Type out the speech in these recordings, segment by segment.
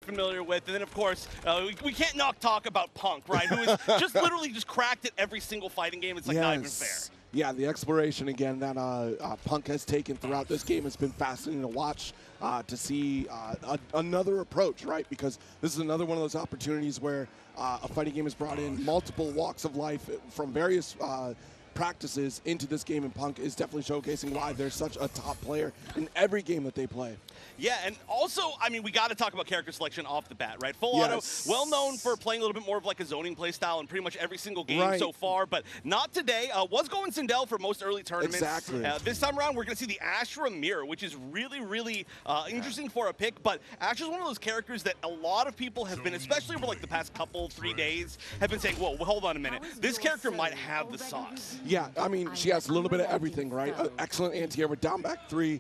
familiar with. And then, of course, we can't not talk about Punk, right? Who is just literally just cracked at every single fighting game. It's like not even fair. Yeah, the exploration again that Punk has taken throughout this game has been fascinating to watch, to see another approach, right? Because this is another one of those opportunities where a fighting game has brought in multiple walks of life from various practices into this game, and Punk is definitely showcasing why they're such a top player in every game that they play. Yeah, and also, I mean, we got to talk about character selection off the bat, right? Full Auto, well known for playing a little bit more of like a zoning play style in pretty much every single game so far, but not today. Was going Sindel for most early tournaments. Exactly. This time around, we're going to see the Astra Mirror, which is really, really interesting for a pick, but Astra's one of those characters that a lot of people have been, especially over like the past couple, 3 days, have been saying, whoa, hold on a minute. This character might have the sauce. Yeah, I mean, she has a little bit of everything, right? Excellent anti-air with down back 3.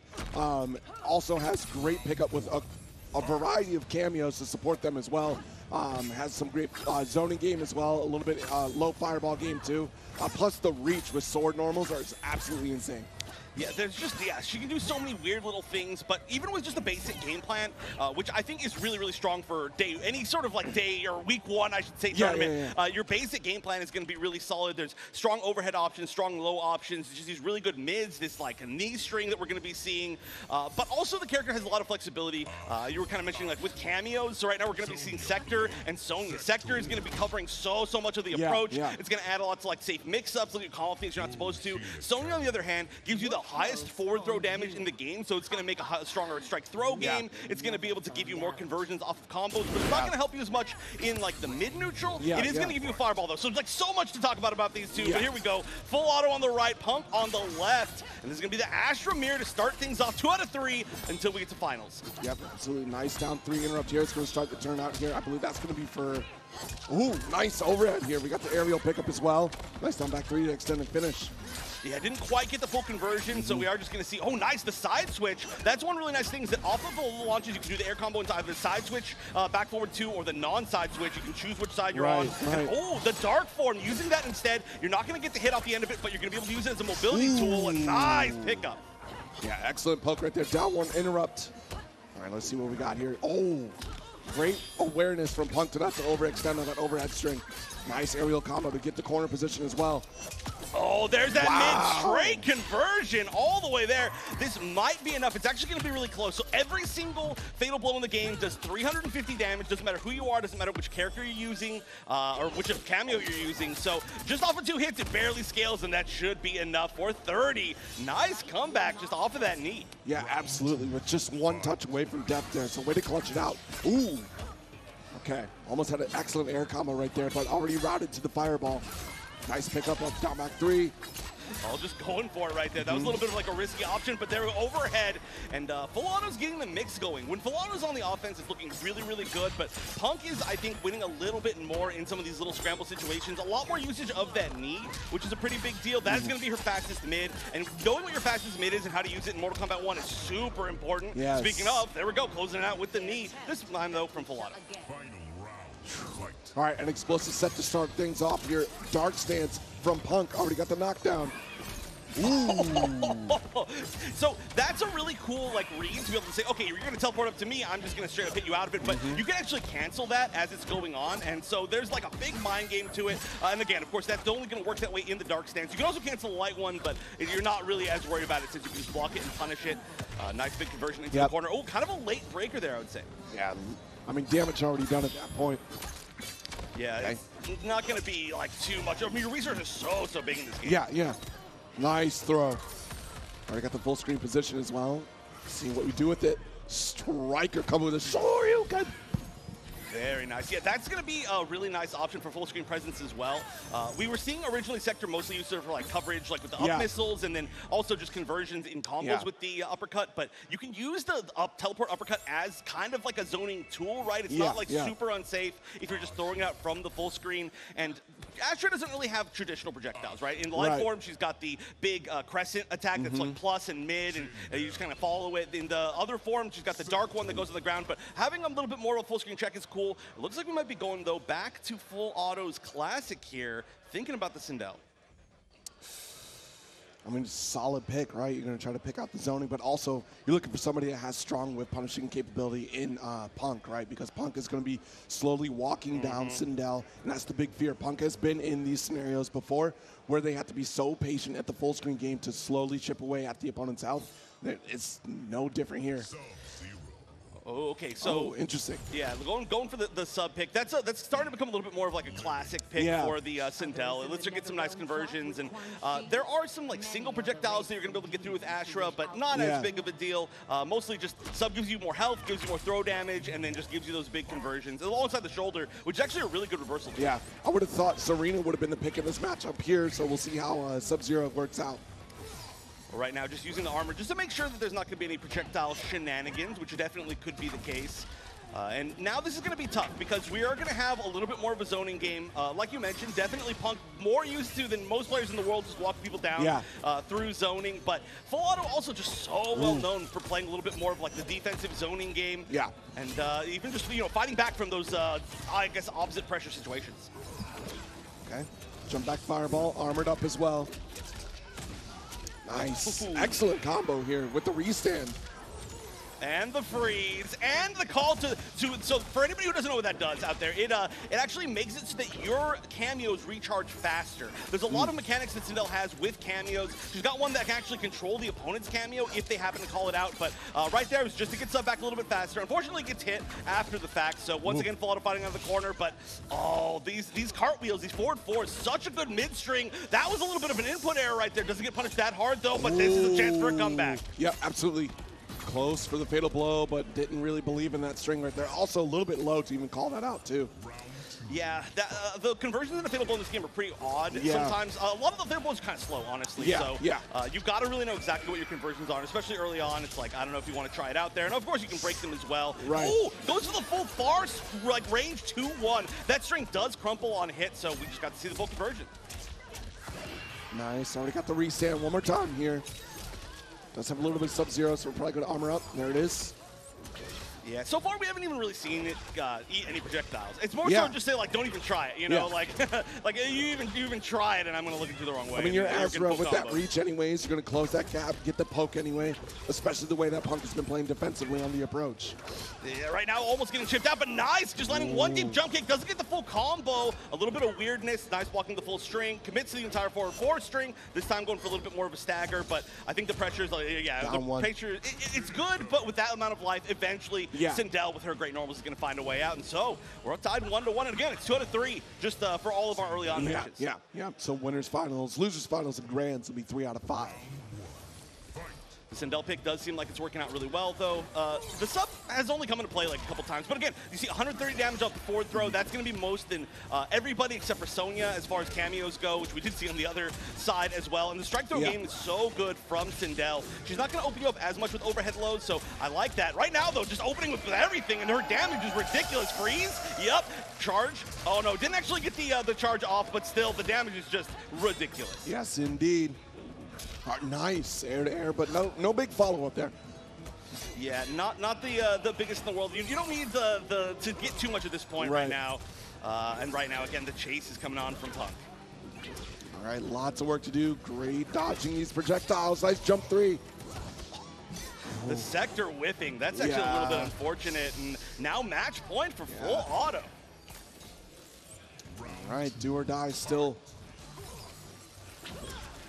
Also has great pickup with a variety of cameos to support them as well. Has some great zoning game as well, a little bit low fireball game too. Plus the reach with sword normals is absolutely insane. Yeah, there's just, she can do so many weird little things, but even with just a basic game plan, which I think is really, really strong for any sort of like day or week 1, I should say, tournament, your basic game plan is going to be really solid. There's strong overhead options, strong low options, just these really good mids, this like a knee string that we're going to be seeing, but also the character has a lot of flexibility. You were kind of mentioning like with cameos, so right now we're going to be seeing Sector and Sonya. Sector is going to be covering so much of the approach. It's going to add a lot to like safe mix-ups, let you call things you're not supposed to. Sonya, on the other hand, gives you the highest forward throw damage in the game, so it's going to make a stronger strike throw game. It's going to be able to give you more conversions off of combos, but it's not going to help you as much in like the mid neutral. It is going to give you a fireball though, so there's like so much to talk about these two. But here we go, Full Auto on the right, Punk on the left, and this is going to be the Astra Mirror to start things off. 2 out of 3 until we get to finals. Yep, absolutely nice down 3 interrupt here. It's going to start the turn out here. I believe that's going to be for. Ooh, nice overhead here. We got the aerial pickup as well. Nice down back 3 to extend and finish. Yeah, didn't quite get the full conversion, so we are just going to see, oh, nice, the side switch. That's one really nice thing is that off of the launches, you can do the air combo into either the side switch, back forward 2, or the non-side switch. You can choose which side you're on. And, oh, the dark form, using that instead. You're not going to get the hit off the end of it, but you're going to be able to use it as a mobility tool. A nice pickup. Yeah, excellent poke right there. Down 1 interrupt. All right, let's see what we got here. Oh, great awareness from Punk to not to overextend on that overhead string. Nice aerial combo to get the corner position as well. Oh, there's that mid-straight conversion all the way there. This might be enough. It's actually going to be really close. So every single fatal blow in the game does 350 damage. Doesn't matter who you are. Doesn't matter which character you're using or which cameo you're using. So just off of 2 hits, it barely scales, and that should be enough for 30. Nice comeback just off of that knee. Yeah, absolutely. With just 1 touch away from death there. So way to clutch it out. Ooh. Okay, almost had an excellent air combo right there, but already routed to the fireball. Nice pickup of down back 3. Oh, just going for it right there. That was a little bit of like a risky option, but they're overhead, and Full Auto's getting the mix going. When Full Auto's on the offense, it's looking really, really good, but Punk is, I think, winning a little bit more in some of these little scramble situations. A lot more usage of that knee, which is a pretty big deal. That is going to be her fastest mid, and knowing what your fastest mid is and how to use it in Mortal Kombat 1 is super important. Speaking of, there we go, closing it out with the knee. This time, though, from Full Auto. All right, an explosive set to start things off here. Dark stance from Punk, already got the knockdown. Ooh. So that's a really cool like read to be able to say, okay, you're going to teleport up to me, I'm just going to straight up hit you out of it, but you can actually cancel that as it's going on, and so there's like a big mind game to it, and again, of course, that's only going to work that way in the dark stance. You can also cancel the light one, but you're not really as worried about it since you can just block it and punish it. Nice big conversion into the corner. Oh, kind of a late breaker there, I would say. Yeah, I mean, damage already done at that point. Yeah, it's not going to be like too much. I mean, your resource is so big in this game. Yeah. Nice throw. Already got the full screen position as well. See what we do with it. Striker coming with a Shoryuken. Very nice. Yeah, that's going to be a really nice option for full screen presence as well. We were seeing originally Sector mostly used for like coverage, like with the up missiles, and then also just conversions in combos with the uppercut. But you can use the teleport uppercut as kind of like a zoning tool, right? It's not like super unsafe if you're just throwing it out from the full screen. And Astra doesn't really have traditional projectiles, right? In light form, she's got the big crescent attack that's like plus and mid, and you just kind of follow it. In the other form, she's got the dark one that goes to the ground. But having a little bit more of a full screen check is cool. It looks like we might be going, though, back to Full Auto's classic here, thinking about the Sindel. I mean, solid pick, right? You're going to try to pick out the zoning, but also you're looking for somebody that has strong whip punishing capability in Punk, right? Because Punk is going to be slowly walking down Sindel, and that's the big fear. Punk has been in these scenarios before where they have to be so patient at the full screen game to slowly chip away at the opponent's health. It's no different here. Oh, okay, so interesting. Yeah, going for the sub pick. That's starting to become a little bit more of like a classic pick for the Sindel. It lets her get some nice conversions, and there are some like single projectiles that you're gonna be able to get through with Ashra, but not as big of a deal. Mostly just sub gives you more health, gives you more throw damage, and then just gives you those big conversions alongside the shoulder, which is actually a really good reversal. Yeah, I would have thought Serena would have been the pick in this matchup here, so we'll see how Sub-Zero works out. Right now, just using the armor just to make sure that there's not going to be any projectile shenanigans, which definitely could be the case. And now this is going to be tough because we are going to have a little bit more of a zoning game. Like you mentioned, definitely Punk more used to than most players in the world just walk people down through zoning. But Full Auto also just so well known for playing a little bit more of like the defensive zoning game. Yeah. And even just, you know, fighting back from those, I guess, opposite pressure situations. Okay. Jump back fireball, armored up as well. Nice. Excellent combo here with the restand. And the freeze, and the call to so for anybody who doesn't know what that does out there, it actually makes it so that your cameos recharge faster. There's a lot of mechanics that Sindel has with cameos. She's got one that can actually control the opponent's cameo if they happen to call it out, but right there was just to get sub back a little bit faster. Unfortunately, it gets hit after the fact, so once again, Full Auto fighting out of the corner, but these cartwheels, these forward fours, such a good mid-string. That was a little bit of an input error right there. Doesn't get punished that hard, though, but this is a chance for a comeback. Yeah, absolutely. Close for the fatal blow, but didn't really believe in that string right there. Also a little bit low to even call that out, too. Yeah, the conversions in the fatal blow in this game are pretty odd sometimes. A lot of the fatal blows are kind of slow, honestly. So you've got to really know exactly what your conversions are, especially early on. It's like, I don't know if you want to try it out there. And of course, you can break them as well. Right. Oh, goes for the full far, like range 2-1. That string does crumple on hit, so we just got to see the full conversion. Nice. Already got the restand one more time here. Does have a little bit of Sub-Zero, so we're probably going to armor up. There it is. Yeah, so far we haven't even really seen it eat any projectiles. It's more so just say, like, don't even try it, you know? Like, like you even try it, and I'm going to look at you the wrong way. I mean, you're Azra with that reach anyways. You're going to close that gap, get the poke anyway, especially the way that Punk has been playing defensively on the approach. Yeah, right now almost getting chipped out, but nice. Just landing one deep jump kick. Doesn't get the full combo. A little bit of weirdness. Nice blocking the full string. Commits to the entire forward 4 string. This time going for a little bit more of a stagger, but I think the pressure is, the pressure, it's good, but with that amount of life, eventually Sindel with her great normals is going to find a way out. And so we're tied 1-1. And again, it's 2 out of 3 just for all of our early on matches. Yeah. So winners finals, losers finals, and grands will be 3 out of 5. The Sindel pick does seem like it's working out really well, though. The sub has only come into play like a couple times. But again, you see 130 damage off the forward throw. That's going to be most than everybody except for Sonya as far as cameos go, which we did see on the other side as well. And the strike throw game is so good from Sindel. She's not going to open you up as much with overhead loads, so I like that. Right now, though, just opening with everything, and her damage is ridiculous. Freeze. Yep. Charge. Oh, no. Didn't actually get the charge off, but still, the damage is just ridiculous. Yes, indeed. Nice air to air, but no big follow-up there. Yeah, not the biggest in the world. You don't need to get too much at this point right now. And right now, again, the chase is coming on from Punk. All right, lots of work to do. Great dodging these projectiles. Nice jump 3. The sector whipping, that's actually a little bit unfortunate. And now match point for Full Auto. All right, do or die still.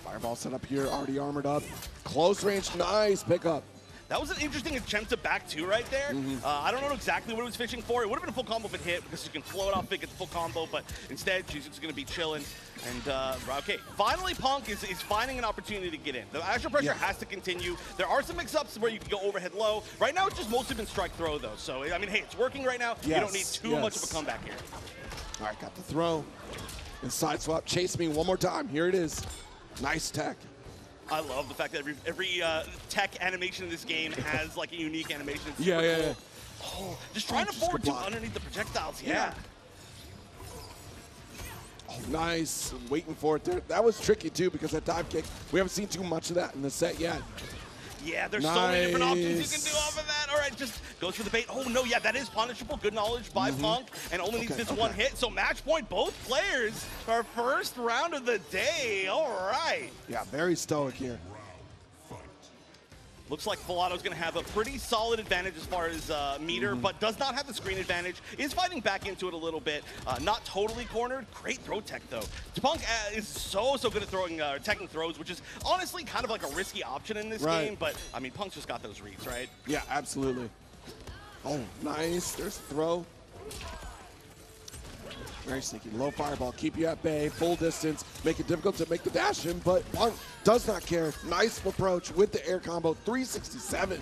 Fireball set up here, already armored up. Close range, nice pickup. That was an interesting attempt to back 2 right there. I don't know exactly what it was fishing for. It would have been a full combo if it hit because you can float off it, get the full combo, but instead she's just going to be chilling. And okay, finally Punk is finding an opportunity to get in. The Azure pressure has to continue. There are some mix-ups where you can go overhead low. Right now it's just mostly been strike throw though. So, I mean, hey, it's working right now. You don't need too much of a comeback here. All right, got the throw. And side swap, chase me one more time. Here it is. Nice tech. I love the fact that every tech animation in this game has like a unique animation. Yeah. Oh, just trying to forward 2 underneath the projectiles. Yeah. Oh, nice. Waiting for it there. That was tricky too because that dive kick, we haven't seen too much of that in the set yet. Yeah, there's so many different options you can do off of that. All right, right, just goes for the bait. Oh, no, yeah, that is punishable. Good knowledge by Punk, and only needs this one hit. So match point, both players, our first round of the day. All right. Yeah, very stoic here. Looks like Filato's going to have a pretty solid advantage as far as meter, but does not have the screen advantage. Is fighting back into it a little bit. Not totally cornered. Great throw tech, though. Punk is so good at throwing, teching throws, which is honestly kind of like a risky option in this game. But, I mean, Punk's just got those reads, right? Yeah, absolutely. Oh, nice. There's a throw. Very sneaky. Low fireball. Keep you at bay. Full distance. Make it difficult to make the dash in, but Punk does not care. Nice approach with the air combo. 367.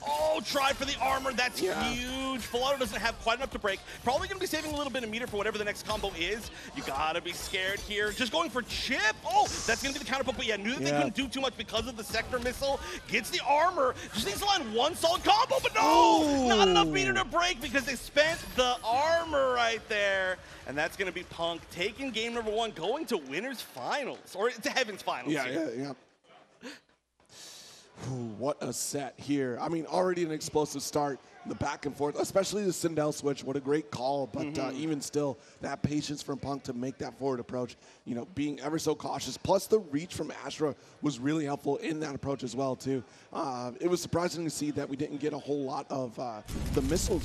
Oh, try for the armor. That's huge. Filato doesn't have quite enough to break. Probably going to be saving a little bit of meter for whatever the next combo is. You got to be scared here. Just going for chip. Oh, that's going to be the counter poke, but yeah, knew that they couldn't do too much because of the sector missile. Gets the armor. Just needs to land one solid combo, but no! Not enough meter to break because they spent the armor right there. And that's going to be Punk taking game number 1, going to winners finals, or to heavens finals. Yeah. Ooh, what a set here. I mean, already an explosive start, the back and forth, especially the Sindel switch. What a great call, but even still, that patience from Punk to make that forward approach, you know, being ever so cautious. Plus the reach from Astra was really helpful in that approach as well, too. It was surprising to see that we didn't get a whole lot of the missiles